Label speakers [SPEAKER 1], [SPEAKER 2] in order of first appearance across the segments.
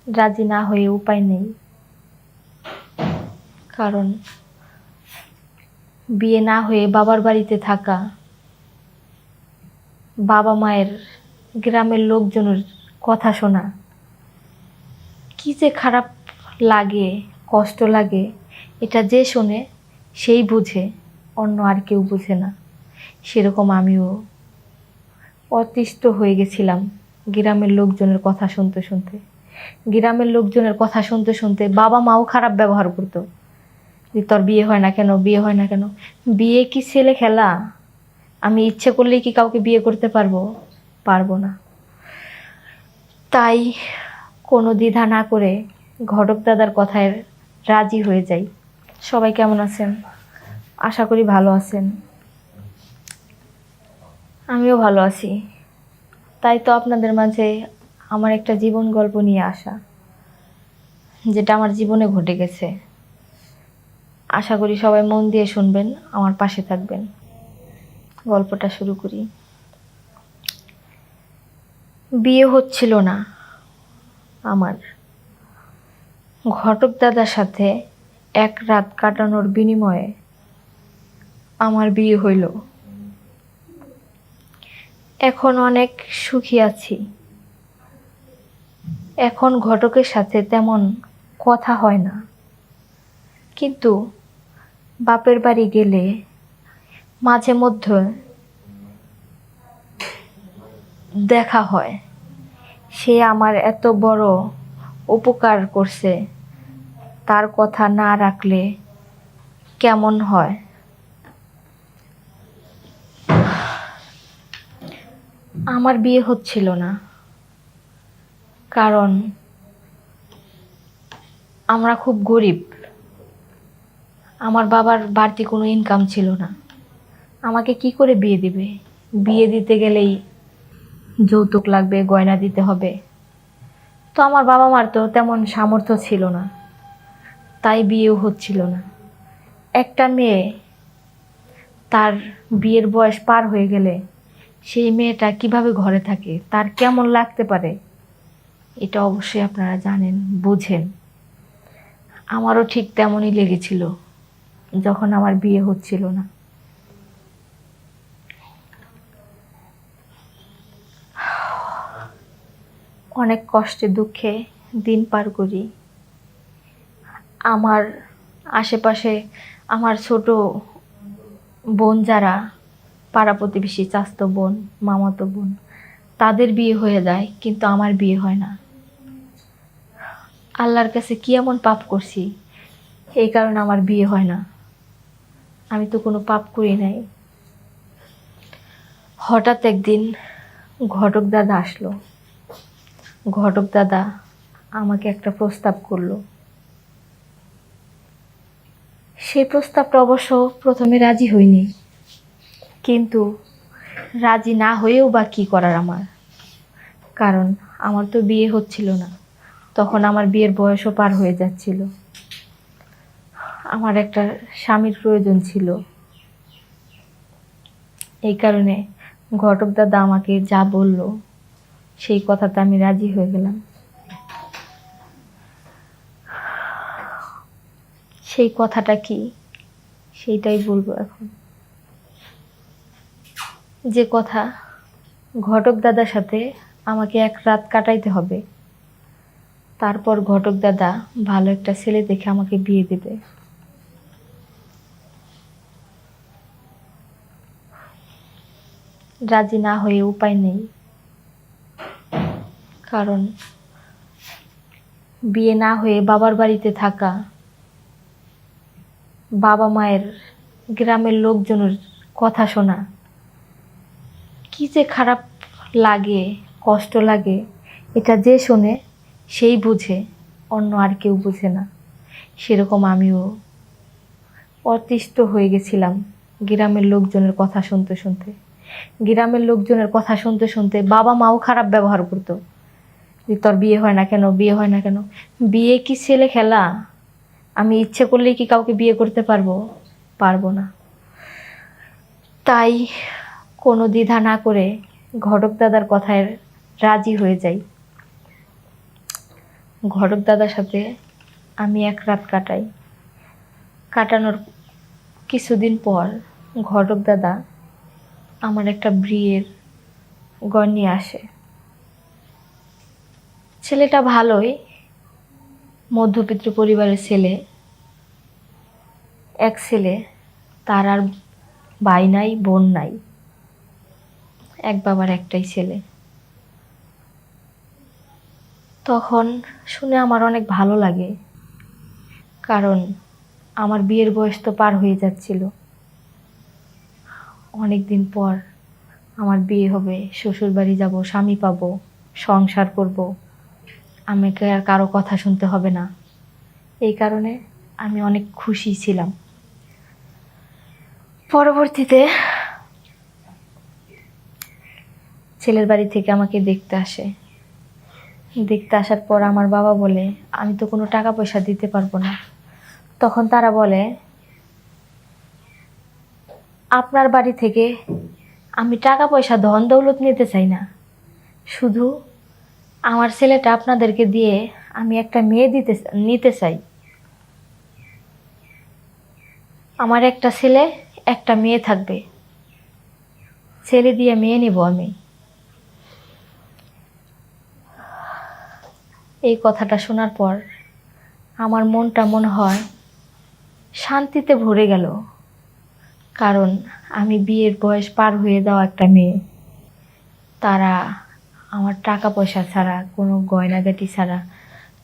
[SPEAKER 1] রাজি না হয়ে উপায় নেই। কারণ বিয়ে না হয়ে বাবার বাড়িতে থাকা, বাবা মায়ের, গ্রামের লোকজনের কথা শোনা কি যে খারাপ লাগে, কষ্ট লাগে, এটা যে শোনে সেই বুঝে, অন্য আর কেউ বুঝে না। সেরকম আমিও অতিষ্ঠ হয়ে গেছিলাম গ্রামের লোকজনের কথা শুনতে শুনতে। গ্রামের লোকজনের কথা শুনতে শুনতে বাবা মাও খারাপ ব্যবহার করতো, যে তোর বিয়ে হয় না কেন, বিয়ে হয় না কেন। বিয়ে কি ছেলে খেলা? আমি ইচ্ছে করলেই কি কাউকে বিয়ে করতে পারবো? পারবো না। তাই কোনো দ্বিধা না করে ঘটক দাদার কথায় রাজি হয়ে যাই। সবাই কেমন আছেন? আশা করি ভালো আছেন। আমিও ভালো আছি। তাই তো আপনাদের মাঝে আমার একটা জীবন গল্প নিয়ে আসা, যেটা আমার জীবনে ঘটে গেছে। আশা করি সবাই মন দিয়ে শুনবেন, আমার পাশে থাকবেন। গল্পটা শুরু করি। বিয়ে হচ্ছিল না আমার। ঘটক দাদার সাথে এক রাত কাটানোর বিনিময়ে আমার বিয়ে হইল। এখন অনেক সুখী আছি। এখন ঘটকের সাথে তেমন কথা হয় না, কিন্তু বাপের বাড়ি গেলে মাঝে মধ্যে দেখা হয়। সে আমার এত বড় উপকার করছে, তার কথা না রাখলে কেমন হয়। আমার বিয়ে হচ্ছিল না, কারণ আমরা খুব গরিব। আমার বাবার বাড়তি কোনো ইনকাম ছিল না। আমাকে কি করে বিয়ে দিবে? বিয়ে দিতে গেলেই যৌতুক লাগবে, গয়না দিতে হবে। তো আমার বাবা মার তো তেমন সামর্থ্য ছিল না, তাই বিয়েও হচ্ছিল না। একটা মেয়ে তার বিয়ের বয়স পার হয়ে গেলে সেই মেয়েটা কিভাবে ঘরে থাকে, তার কেমন লাগতে পারে, এটা অবশ্যই আপনারা জানেন, বুঝেন। আমারও ঠিক তেমনই লেগেছিল যখন আমার বিয়ে হচ্ছিল না। অনেক কষ্টে দুঃখে দিন পার করি। আমার আশেপাশে আমার ছোট বোন যারা, পাড়া প্রতিবেশী, চাচাতো বোন, মামাতো বোন, তাদের বিয়ে হয়ে যায়, কিন্তু আমার বিয়ে হয় না। আল্লাহর কাছে কি এমন পাপ করছি এই কারণে আমার বিয়ে হয় না? আমি তো কোনো পাপ করি নাই। হঠাৎ একদিন ঘটক দাদা আসলো। ঘটক দাদা আমাকে একটা প্রস্তাব করলো। সেই প্রস্তাবটা অবশ্য প্রথমে রাজি হইনি, কিন্তু রাজি না হয়েও বা কী করার আমার। কারণ আমার তো বিয়ে হচ্ছিল না, তখন আমার বিয়ের বয়সও পার হয়ে যাচ্ছিল। আমার একটা স্বামীর প্রয়োজন ছিল। এই কারণে ঘটক দাদা আমাকে যা বলল সেই কথাতে আমি রাজি হয়ে গেলাম। সেই কথাটা কি সেইটাই বলবো এখন। যে কথা, ঘটক দাদার সাথে আমাকে এক রাত কাটাইতে হবে, তারপর ঘটক দাদা ভালো একটা ছেলে দেখে আমাকে বিয়ে দেবে। রাজি না হয়ে উপায় নেই। কারণ বিয়ে না হয়ে বাবার বাড়িতে থাকা, বাবা মায়ের, গ্রামের লোকজনের কথা শোনা কি যে খারাপ লাগে, কষ্ট লাগে, এটা যে শোনে সেই বুঝে, অন্য আর কেউ বুঝে না। সেরকম আমিও অতিষ্ঠ হয়ে গেছিলাম গ্রামের লোকজনের কথা শুনতে শুনতে। গ্রামের লোকজনের কথা শুনতে শুনতে বাবা মাও খারাপ ব্যবহার করতো, যে তোর বিয়ে হয় না কেন, বিয়ে হয় না কেন। বিয়ে কি ছেলে খেলা? আমি ইচ্ছে করলেই কি কাউকে বিয়ে করতে পারবো? পারবো না। তাই কোনো দ্বিধা না করে ঘটক দাদার কথায় রাজি হয়ে যাই। ঘটক দাদার সাথে আমি এক রাত কাটাই। কাটানোর কিছুদিন পর ঘটক দাদা আমার একটা বিয়ের গড় নিয়ে আসে। ছেলেটা ভালোই, মধ্যবিত্ত পরিবারের ছেলে। এক ছেলে, তার আর ভাই নাই, বোন নাই, এক বাবার একটাই ছেলে। তখন শুনে আমার অনেক ভালো লাগে, কারণ আমার বিয়ের বয়স তো পার হয়ে যাচ্ছিল। অনেক দিন পর আমার বিয়ে হবে, শ্বশুর বাড়ি যাব, স্বামী পাবো, সংসার করব, আমাকে আর কারো কথা শুনতে হবে না। এই কারণে আমি অনেক খুশি ছিলাম। পরবর্তীতে ছেলের বাড়ি থেকে আমাকে দেখতে আসে। দেখতে আসার পর আমার বাবা বলে, আমি তো কোনো টাকা পয়সা দিতে পারবো না। তখন তারা বলে, আপনার বাড়ি থেকে আমি টাকা পয়সা ধন দৌলত নিতে চাই না, শুধু আমার ছেলেটা আপনাদেরকে দিয়ে আমি একটা মেয়ে নিতে চাই। আমার একটা ছেলে, একটা মেয়ে থাকবে, ছেলে দিয়ে মেয়ে নিব আমি। এই কথাটা শোনার পর আমার মনটা মনে হয় শান্তিতে ভরে গেল, কারণ আমি বিয়ের বয়স পার হয়ে যাওয়া একটা মেয়ে। তারা আমার টাকা পয়সা ছাড়া, কোনো গয়নাগাটি ছাড়া,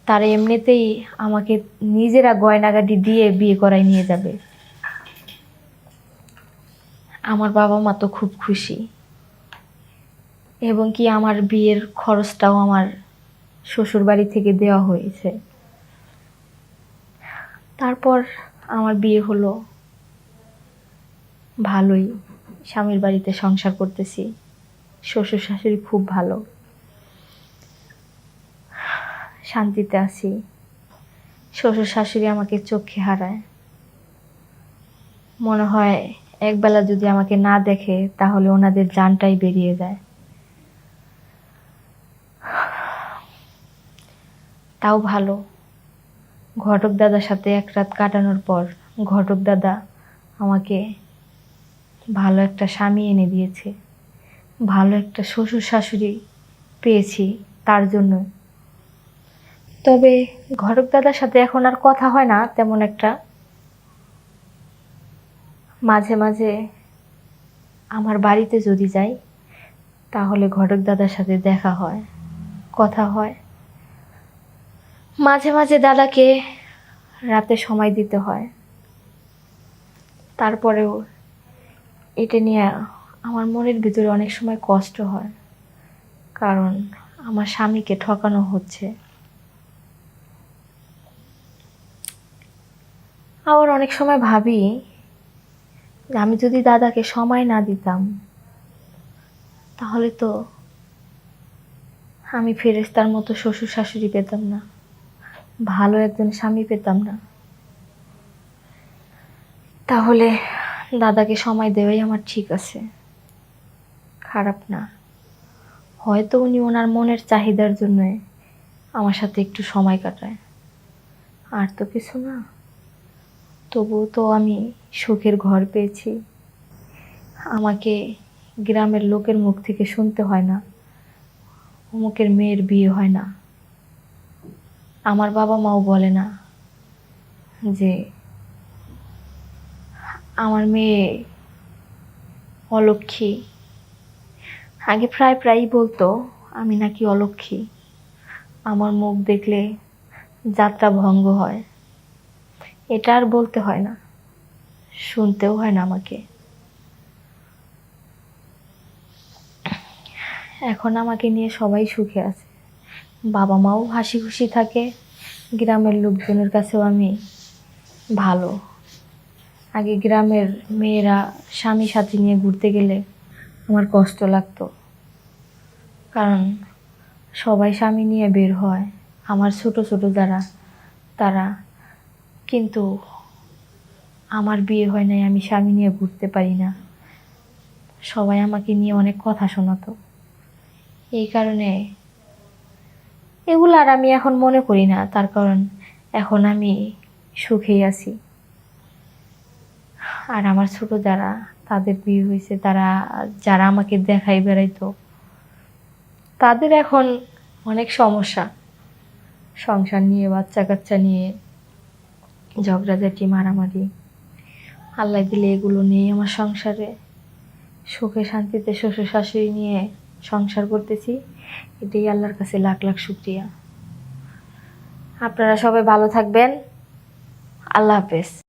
[SPEAKER 1] তারা এমনিতেই আমাকে নিজেরা গয়নাগাটি দিয়ে বিয়ে করায় নিয়ে যাবে। আমার বাবা মা তো খুব খুশি, এবং কি আমার বিয়ের খরচটাও আমার শ্বশুর বাড়ি থেকে দেওয়া হয়েছে। তারপর আমার বিয়ে হলো, ভালোই স্বামীর বাড়িতে সংসার করতেছি। শ্বশুর শাশুড়ি খুব ভালো, শান্তিতে আছি। শ্বশুর শাশুড়ি আমাকে চোখে হারায়, মনে হয় একবেলা যদি আমাকে না দেখে তাহলে ওনাদের জানটাই বেরিয়ে যায়। তাও ভালো, ঘটক দাদার সাথে এক রাত কাটানোর পর ঘটক দাদা আমাকে ভালো একটা স্বামী এনে দিয়েছে, ভালো একটা শ্বশুর শাশুড়ি পেয়েছি তার জন্য। তবে ঘটক দাদার সাথে এখন আর কথা হয় না তেমন একটা। মাঝে মাঝে আমার বাড়িতে যদি যাই তাহলে ঘটক দাদার সাথে দেখা হয়, কথা হয়। মাঝে মাঝে দাদাকে রাতে সময় দিতে হয়। তারপরেও এটা নিয়ে আমার মনের ভিতরে অনেক সময় কষ্ট হয়, কারণ আমার স্বামীকে ঠকানো হচ্ছে। আবার অনেক সময় ভাবি যে আমি যদি দাদাকে সময় না দিতাম তাহলে তো আমি ফেরেশতার মতো শ্বশুর শাশুড়ি পেতাম না, ভালো একজন স্বামী পেতাম না। তাহলে দাদাকে সময় দেওয়াই আমার ঠিক আছে, খারাপ না। হয়তো উনি ওনার মনের চাহিদার জন্য আমার সাথে একটু সময় কাটায়, আর তো কিছু না। তবুও তো আমি সুখের ঘর পেয়েছি। আমাকে গ্রামের লোকের মুখ থেকে শুনতে হয় না অমুকের মেয়ের বিয়ে হয় না। আমার বাবা মাও বলে না যে আমার মেয়ে অলক্ষী। আগে প্রায়ই বলতো আমি নাকি অলক্ষী, আমার মুখ দেখলে যাত্রা ভঙ্গ হয়। এটা আর বলতে হয় না, শুনতেও হয় না আমাকে। এখন আমাকে নিয়ে সবাই সুখে আছে, বাবা মাও হাসি খুশি থাকে, গ্রামের লোকজনের কাছেও আমি ভালো। আগে গ্রামের মেয়েরা স্বামী সাথী নিয়ে ঘুরতে গেলে আমার কষ্ট লাগতো, কারণ সবাই স্বামী নিয়ে বের হয়, আমার ছোট ছোট যারা তারা। কিন্তু আমার বিয়ে হয় নাই, আমি স্বামী নিয়ে ঘুরতে পারি না, সবাই আমাকে নিয়ে অনেক কথা শোনাতো। এই কারণে এগুলো আর আমি এখন মনে করি না, তার কারণ এখন আমি সুখেই আছি। আর আমার ছোট যারা, তাদের বিয়ে হয়েছে, তারা যারা আমাকে দেখাই বেড়াইতো, তাদের এখন অনেক সমস্যা, সংসার নিয়ে, বাচ্চা কাচ্চা নিয়ে ঝগড়াঝাটি, মারামারি। আল্লাহ দিলে এগুলো নেই আমার সংসারে। সুখে শান্তিতে শ্বশুর শাশুড়ি নিয়ে সংসার করতেছি, এটাই আল্লাহর কাছে লাখ লাখ শুকরিয়া। আপনারা সবাই ভালো থাকবেন। আল্লাহ হাফেজ।